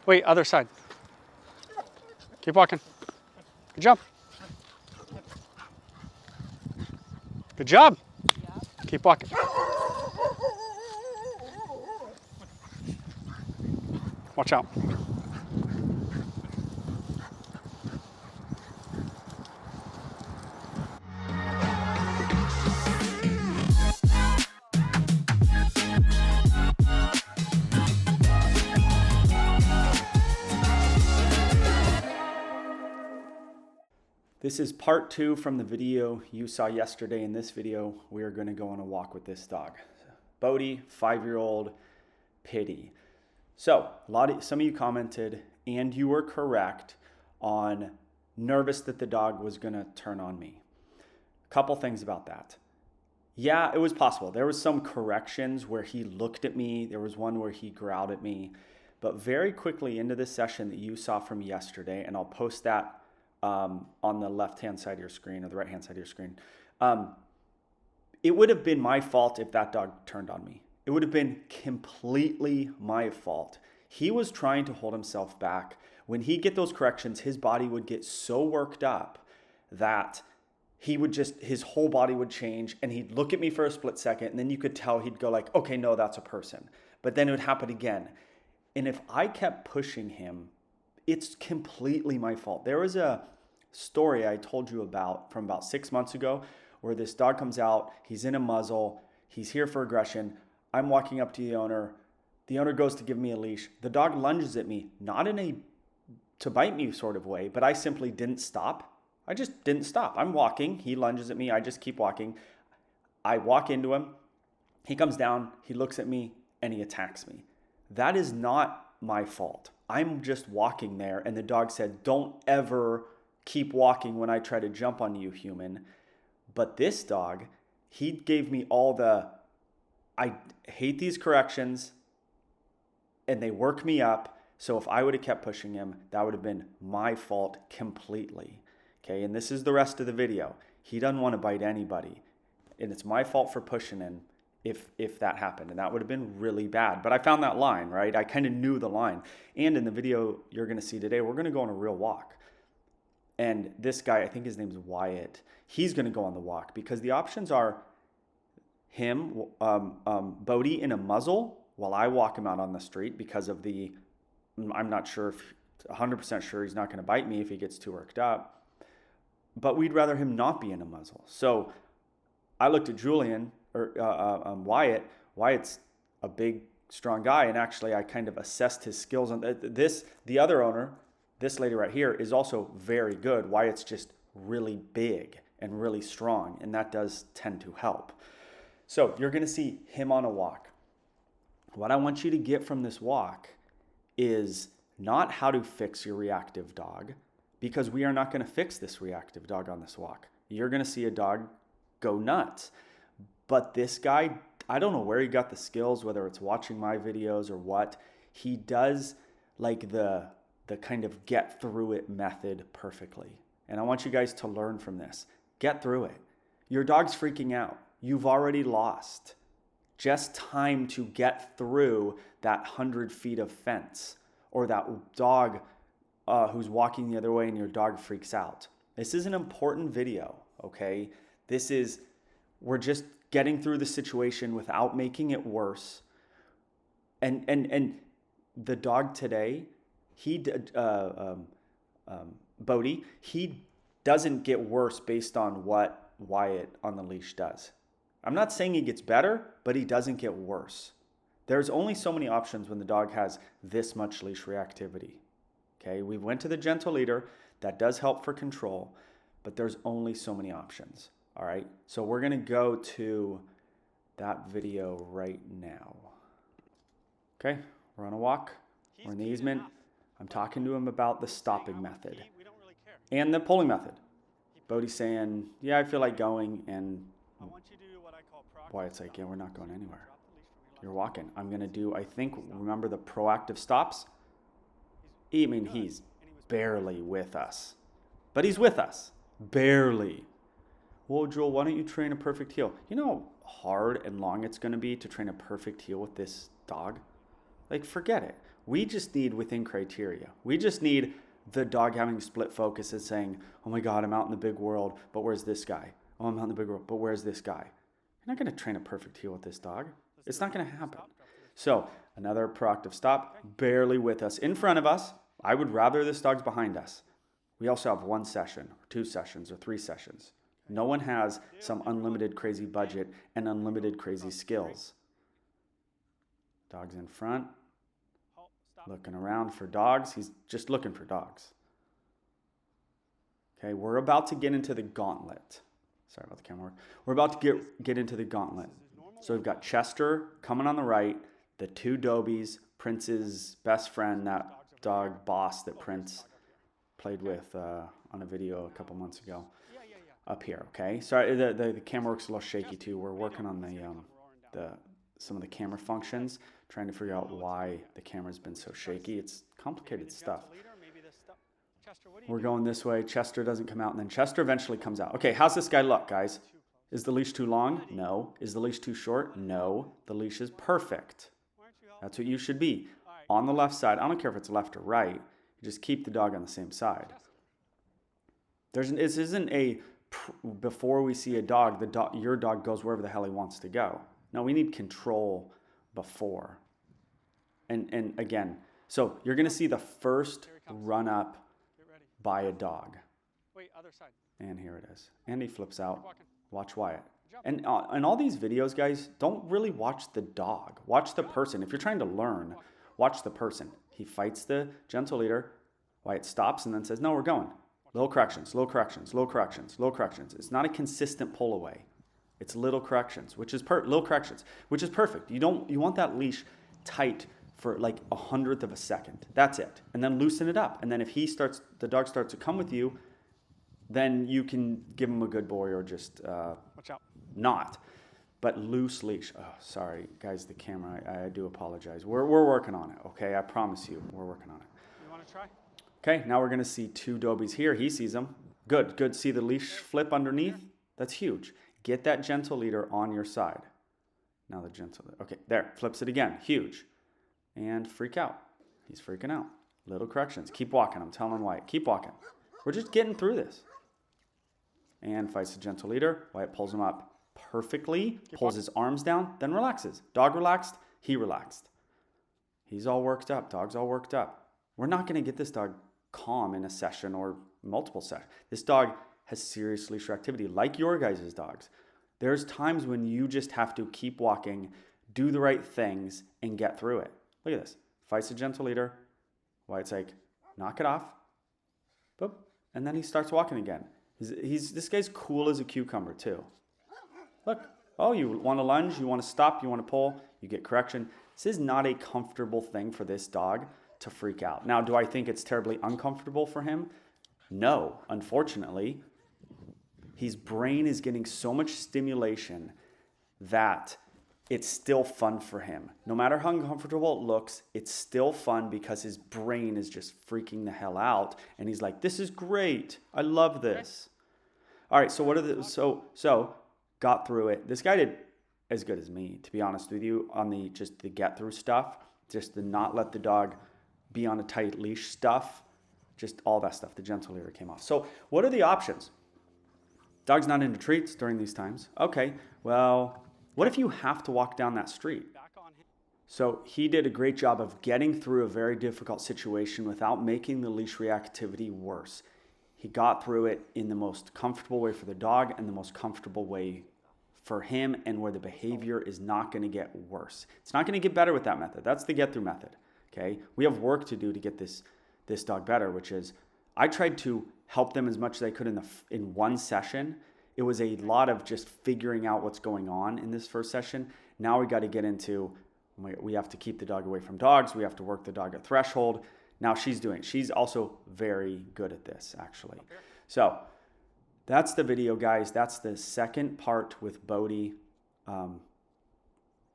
Wait, other side. Keep walking. Good job. Good job. Keep walking. Watch out. This is part 2 from the video you saw yesterday. In this video, we are going to go on a walk with this dog. Bodie, 5-year-old, Pity. So, some of you commented, and you were correct, on nervous that the dog was going to turn on me. A couple things about that. Yeah, it was possible. There was some corrections where he looked at me. There was one where he growled at me. But very quickly into this session that you saw from yesterday, and I'll post that on the left-hand side of your screen or the right-hand side of your screen. It would have been my fault if that dog turned on me. It would have been completely my fault. He was trying to hold himself back. When he'd get those corrections, his body would get so worked up that his whole body would change, and he'd look at me for a split second, and then you could tell he'd go like, okay, no, that's a person. But then it would happen again. And if I kept pushing him, it's completely my fault. There was a story I told you about from about 6 months ago where this dog comes out, he's in a muzzle, he's here for aggression. I'm walking up to the owner. The owner goes to give me a leash. The dog lunges at me, not in a to bite me sort of way, but I simply didn't stop. I just didn't stop. I'm walking. He lunges at me. I just keep walking. I walk into him. He comes down. He looks at me and he attacks me. That is not my fault. I'm just walking there, and the dog said, don't ever keep walking when I try to jump on you, human. But this dog, he gave me all I hate these corrections, and they work me up. So if I would have kept pushing him, that would have been my fault completely. Okay, and this is the rest of the video. He doesn't want to bite anybody, and it's my fault for pushing him if that happened, and that would have been really bad. But I found that line, right? I kind of knew the line. And in the video you're going to see today, we're going to go on a real walk. And this guy, I think his name's Wyatt, he's going to go on the walk because the options are him, Bodie in a muzzle while I walk him out on the street because of I'm not sure if 100% sure he's not going to bite me if he gets too worked up. But we'd rather him not be in a muzzle. So I looked at Wyatt. Wyatt's a big, strong guy, and actually I kind of assessed his skills on this. The other owner, this lady right here, is also very good. Wyatt's just really big and really strong, and that does tend to help. So you're going to see him on a walk. What I want you to get from this walk is not how to fix your reactive dog, because we are not going to fix this reactive dog on this walk. You're going to see a dog go nuts. But this guy, I don't know where he got the skills, whether it's watching my videos or what. He does like the kind of get through it method perfectly. And I want you guys to learn from this. Get through it. Your dog's freaking out. You've already lost. Just time to get through that 100 feet of fence or that dog who's walking the other way and your dog freaks out. This is an important video, okay? We're just getting through the situation without making it worse. And the dog today, Bodie, he doesn't get worse based on what Wyatt on the leash does. I'm not saying he gets better, but he doesn't get worse. There's only so many options when the dog has this much leash reactivity. Okay, we went to the gentle leader. That does help for control, but there's only so many options. All right, so we're going to go to that video right now. Okay, we're on a walk. We're in the easement. I'm talking to him about the stopping method and the pulling method. Bodie's saying, yeah, I feel like going, and Wyatt's like, yeah, we're not going anywhere. You're walking. I'm going to do, I think, remember the proactive stops? I mean, he's barely with us, but he's with us, barely. Well, Joel, why don't you train a perfect heel? You know how hard and long it's going to be to train a perfect heel with this dog? Like, forget it. We just need within criteria. We just need the dog having split focus and saying, oh my God, I'm out in the big world, but where's this guy? Oh, I'm out in the big world, but where's this guy? You're not going to train a perfect heel with this dog. It's not going to happen. So another proactive stop, barely with us. In front of us, I would rather this dog's behind us. We also have 1 session, or 2 sessions, or 3 sessions. No one has some unlimited crazy budget and unlimited crazy skills. Dog's in front, looking around for dogs. He's just looking for dogs. Okay, we're about to get into the gauntlet. Sorry about the camera work. We're about to get into the gauntlet. So we've got Chester coming on the right, the 2 Dobies, Prince's best friend, that dog Boss that Prince played with on a video a couple months ago, up here. Okay, sorry, the camera works a little shaky too. We're working on some of the camera functions, trying to figure out why the camera's been so shaky. It's complicated stuff. We're going this way. Chester doesn't come out, and then Chester eventually comes out. Okay, how's this guy look, guys? Is the leash too long? No. Is the leash too short? No. The leash is perfect. That's what you should be. On the left side, I don't care if it's left or right. You just keep the dog on the same side. This isn't a before we see a dog, your dog goes wherever the hell he wants to go. No, we need control before. And again, so you're going to see the first run up by a dog. Wait, other side. And here it is. And he flips out. Watch Wyatt. And in all these videos, guys, don't really watch the dog. Watch the person. If you're trying to learn, watch the person. He fights the gentle leader. Wyatt stops and then says, no, we're going. Little corrections, little corrections, little corrections, little corrections. It's not a consistent pull away. It's little corrections, which is perfect. You want that leash tight for like 100th of a second. That's it. And then loosen it up. And then if the dog starts to come with you, then you can give him a good boy or just watch out. Not. But loose leash. Oh, sorry, guys, the camera. I do apologize. We're working on it, okay? I promise you, we're working on it. You want to try? Okay, now we're going to see 2 Dobies here. He sees them. Good. See the leash flip underneath? That's huge. Get that gentle leader on your side. Now the gentle leader. Okay, there. Flips it again. Huge. And freak out. He's freaking out. Little corrections. Keep walking. I'm telling Wyatt. Keep walking. We're just getting through this. And fights the gentle leader. Wyatt pulls him up perfectly. Pulls his arms down. Then relaxes. Dog relaxed. He relaxed. He's all worked up. Dog's all worked up. We're not going to get this dog calm in a session or multiple sessions. This dog has serious leash reactivity, like your guys' dogs. There's times when you just have to keep walking, do the right things, and get through it. Look at this. Fights a gentle leader. Wyatt's like, knock it off. Boop. And then he starts walking again. This guy's cool as a cucumber, too. Look. Oh, you want to lunge? You want to stop? You want to pull? You get correction. This is not a comfortable thing for this dog to freak out. Now, do I think it's terribly uncomfortable for him? No, unfortunately. His brain is getting so much stimulation that it's still fun for him. No matter how uncomfortable it looks, it's still fun because his brain is just freaking the hell out. And he's like, this is great. I love this. All right, so so got through it. This guy did as good as me, to be honest with you, on the get through stuff, just to not let the dog be on a tight leash stuff, just all that stuff. The gentle leader came off. So what are the options? Dog's not into treats during these times. Okay, well, what if you have to walk down that street? So he did a great job of getting through a very difficult situation without making the leash reactivity worse. He got through it in the most comfortable way for the dog and the most comfortable way for him, and where the behavior is not going to get worse. It's not going to get better with that method. That's the get through method. Okay, we have work to do to get this dog better, which is I tried to help them as much as I could in one session. It was a lot of just figuring out what's going on in this first session. Now we got to get into, we have to keep the dog away from dogs. We have to work the dog at threshold. Now she's also very good at this, actually. So that's the video, guys. That's the second part with Bodhi.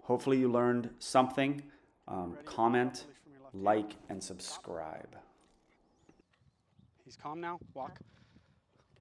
Hopefully you learned something. Comment, like, and subscribe. He's calm now. Walk.